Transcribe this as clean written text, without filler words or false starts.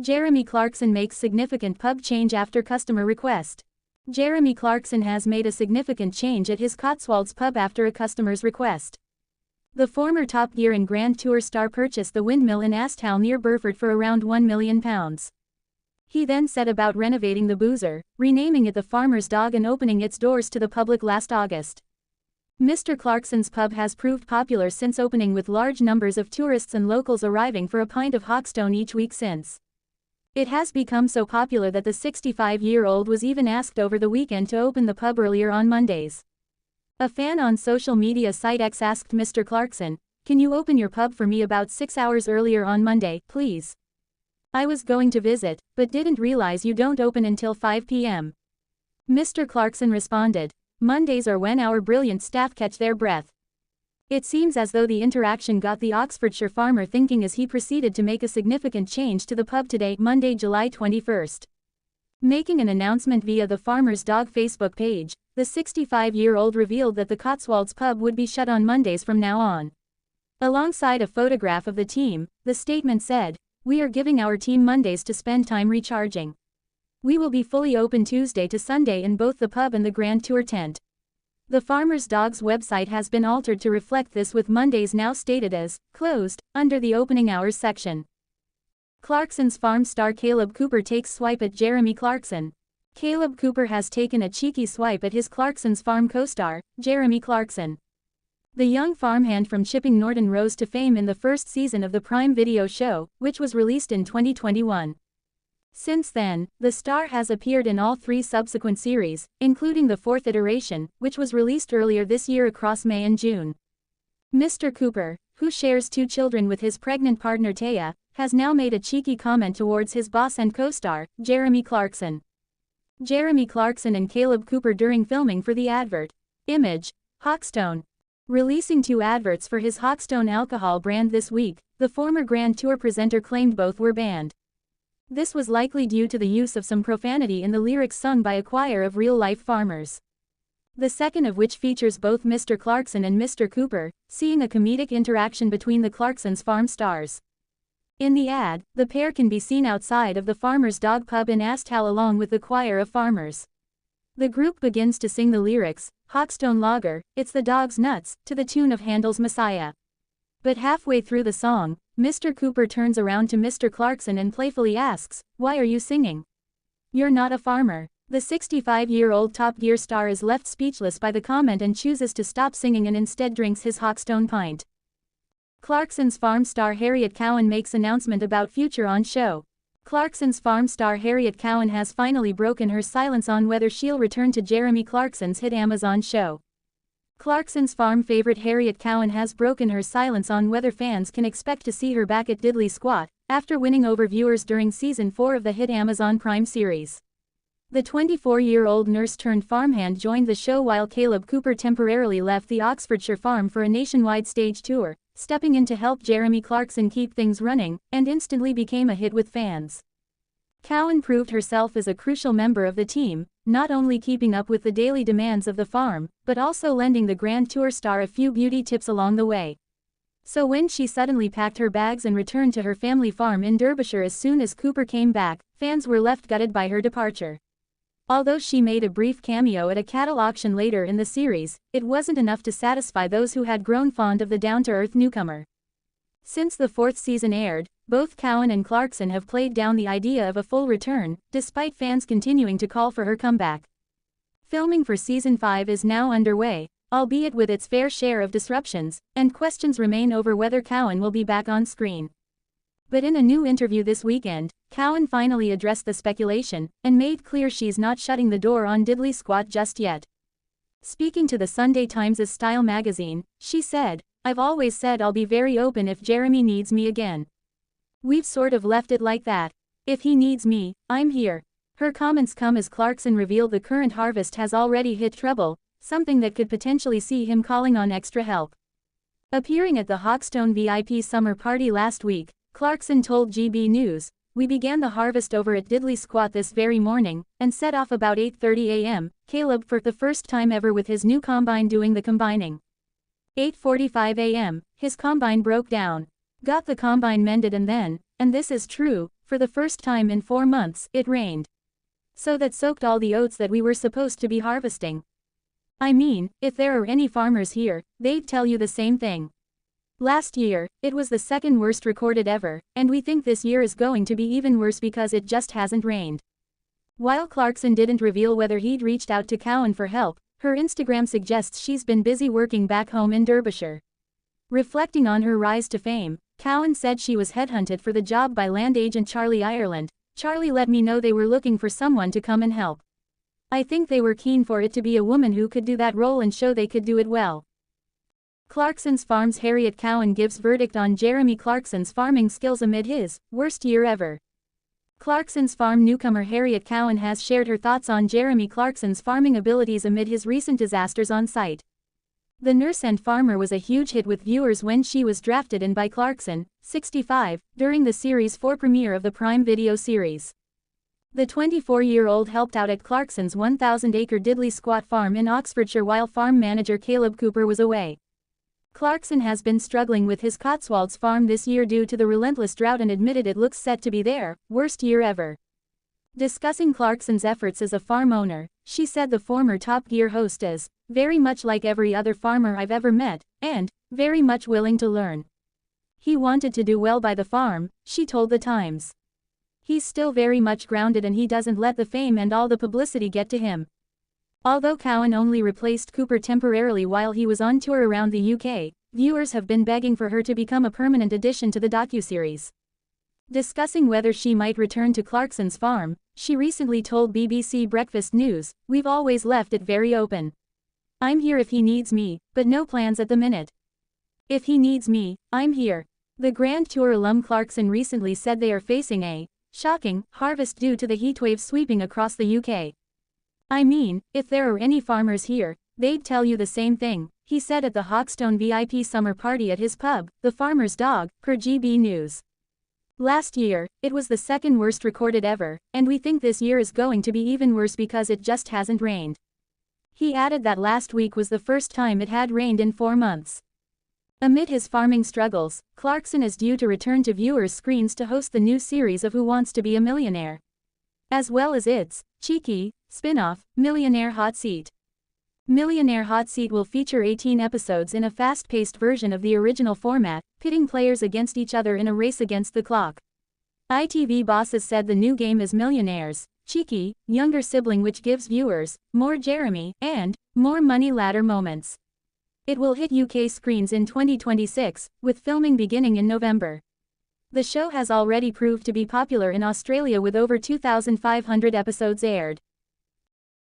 Jeremy Clarkson makes significant pub change after customer request. Jeremy Clarkson has made a significant change at his Cotswolds pub after a customer's request. The former Top Gear and Grand Tour star purchased the Windmill in Asthall near Burford for around £1 million. He then set about renovating the Boozer, renaming it the Farmer's Dog and opening its doors to the public last August. Mr. Clarkson's pub has proved popular since opening, with large numbers of tourists and locals arriving for a pint of Hawkstone each week since. It has become so popular that the 65-year-old was even asked over the weekend to open the pub earlier on Mondays. A fan on social media site X asked Mr. Clarkson, "Can you open your pub for me about 6 hours earlier on Monday, please? I was going to visit, but didn't realize you don't open until 5 p.m. Mr. Clarkson responded, "Mondays are when our brilliant staff catch their breath." It seems as though the interaction got the Oxfordshire farmer thinking as he proceeded to make a significant change to the pub today, Monday, July 21st. Making an announcement via the Farmer's Dog Facebook page, the 65-year-old revealed that the Cotswolds pub would be shut on Mondays from now on. Alongside a photograph of the team, the statement said, "We are giving our team Mondays to spend time recharging. We will be fully open Tuesday to Sunday in both the pub and the Grand Tour tent." The Farmer's Dog's website has been altered to reflect this, with Mondays now stated as closed under the opening hours section. Clarkson's farm star Kaleb Cooper takes swipe at Jeremy Clarkson. Kaleb Cooper has taken a cheeky swipe at his Clarkson's farm co-star, Jeremy Clarkson. The young farmhand from Chipping Norton rose to fame in the first season of the Prime Video show, which was released in 2021. Since then, the star has appeared in all 3 subsequent series, including the 4th iteration, which was released earlier this year across May and June. Mr. Cooper, who shares 2 children with his pregnant partner Taya, has now made a cheeky comment towards his boss and co-star, Jeremy Clarkson. Jeremy Clarkson and Kaleb Cooper during filming for the advert. Image, Hawkstone. Releasing 2 adverts for his Hawkstone alcohol brand this week, the former Grand Tour presenter claimed both were banned. This was likely due to the use of some profanity in the lyrics sung by a choir of real-life farmers. The second of which features both Mr. Clarkson and Mr. Cooper, seeing a comedic interaction between the Clarkson's farm stars. In the ad, the pair can be seen outside of the Farmer's Dog pub in Asthall along with the choir of farmers. The group begins to sing the lyrics, "Hawkstone Lager, it's the dog's nuts," to the tune of Handel's Messiah. But halfway through the song, Mr. Cooper turns around to Mr. Clarkson and playfully asks, "Why are you singing? You're not a farmer." The 65-year-old Top Gear star is left speechless by the comment and chooses to stop singing and instead drinks his Hawkstone pint. Clarkson's farm star Harriet Cowan makes announcement about future on show. Clarkson's farm star Harriet Cowan has finally broken her silence on whether she'll return to Jeremy Clarkson's hit Amazon show. Clarkson's farm favorite Harriet Cowan has broken her silence on whether fans can expect to see her back at Diddley Squat, after winning over viewers during Season 4 of the hit Amazon Prime series. The 24-year-old nurse-turned-farmhand joined the show while Kaleb Cooper temporarily left the Oxfordshire farm for a nationwide stage tour, stepping in to help Jeremy Clarkson keep things running, and instantly became a hit with fans. Cowan proved herself as a crucial member of the team, not only keeping up with the daily demands of the farm, but also lending the Grand Tour star a few beauty tips along the way. So when she suddenly packed her bags and returned to her family farm in Derbyshire as soon as Cooper came back, fans were left gutted by her departure. Although she made a brief cameo at a cattle auction later in the series, it wasn't enough to satisfy those who had grown fond of the down-to-earth newcomer. Since the 4th season aired, both Cowan and Clarkson have played down the idea of a full return, despite fans continuing to call for her comeback. Filming for Season 5 is now underway, albeit with its fair share of disruptions, and questions remain over whether Cowan will be back on screen. But in a new interview this weekend, Cowan finally addressed the speculation, and made clear she's not shutting the door on Diddley Squat just yet. Speaking to the Sunday Times' Style magazine, she said, "I've always said I'll be very open if Jeremy needs me again. We've sort of left it like that. If he needs me, I'm here." Her comments come as Clarkson revealed the current harvest has already hit trouble, something that could potentially see him calling on extra help. Appearing at the Hawkstone VIP summer party last week, Clarkson told GB News, "We began the harvest over at Diddley Squat this very morning, and set off about 8:30 a.m, Kaleb for the first time ever with his new combine doing the combining. 8:45 a.m, his combine broke down. Got the combine mended and then, and this is true, for the first time in 4 months, it rained. So that soaked all the oats that we were supposed to be harvesting. I mean, if there are any farmers here, they'd tell you the same thing. Last year, it was the second worst recorded ever, and we think this year is going to be even worse because it just hasn't rained. While Clarkson didn't reveal whether he'd reached out to Cowan for help, her Instagram suggests she's been busy working back home in Derbyshire. Reflecting on her rise to fame, Cowan said she was headhunted for the job by land agent Charlie Ireland. Charlie let me know they were looking for someone to come and help. I think they were keen for it to be a woman who could do that role and show they could do it well. Clarkson's Farm's Harriet Cowan gives verdict on Jeremy Clarkson's farming skills amid his worst year ever. Clarkson's Farm newcomer Harriet Cowan has shared her thoughts on Jeremy Clarkson's farming abilities amid his recent disasters on site. The nurse and farmer was a huge hit with viewers when she was drafted in by Clarkson, 65, during the Series 4 premiere of the Prime Video series. The 24-year-old helped out at Clarkson's 1,000-acre diddly squat farm in Oxfordshire while farm manager Kaleb Cooper was away. Clarkson has been struggling with his Cotswolds farm this year due to the relentless drought and admitted it looks set to be their worst year ever. Discussing Clarkson's efforts as a farm owner, she said the former Top Gear host is very much like every other farmer I've ever met, and very much willing to learn. He wanted to do well by the farm, she told The Times. He's still very much grounded and he doesn't let the fame and all the publicity get to him. Although Cowan only replaced Cooper temporarily while he was on tour around the UK, viewers have been begging for her to become a permanent addition to the docuseries. Discussing whether she might return to Clarkson's farm, she recently told BBC Breakfast News, "We've always left it very open. I'm here if he needs me, but no plans at the minute. If he needs me, I'm here." The Grand Tour alum Clarkson recently said they are facing a shocking harvest due to the heatwave sweeping across the UK. I mean, if there are any farmers here, they'd tell you the same thing, he said at the Hawkstone VIP summer party at his pub, The Farmer's Dog, per GB News. Last year, it was the second worst recorded ever, and we think this year is going to be even worse because it just hasn't rained. He added that last week was the first time it had rained in 4 months. Amid his farming struggles, Clarkson is due to return to viewers' screens to host the new series of Who Wants to Be a Millionaire, as well as its cheeky spin-off, Millionaire Hot Seat. Millionaire Hot Seat will feature 18 episodes in a fast-paced version of the original format, pitting players against each other in a race against the clock. ITV bosses said the new game is Millionaire's cheeky, younger sibling, which gives viewers more Jeremy and more money ladder moments. It will hit UK screens in 2026, with filming beginning in November. The show has already proved to be popular in Australia with over 2,500 episodes aired.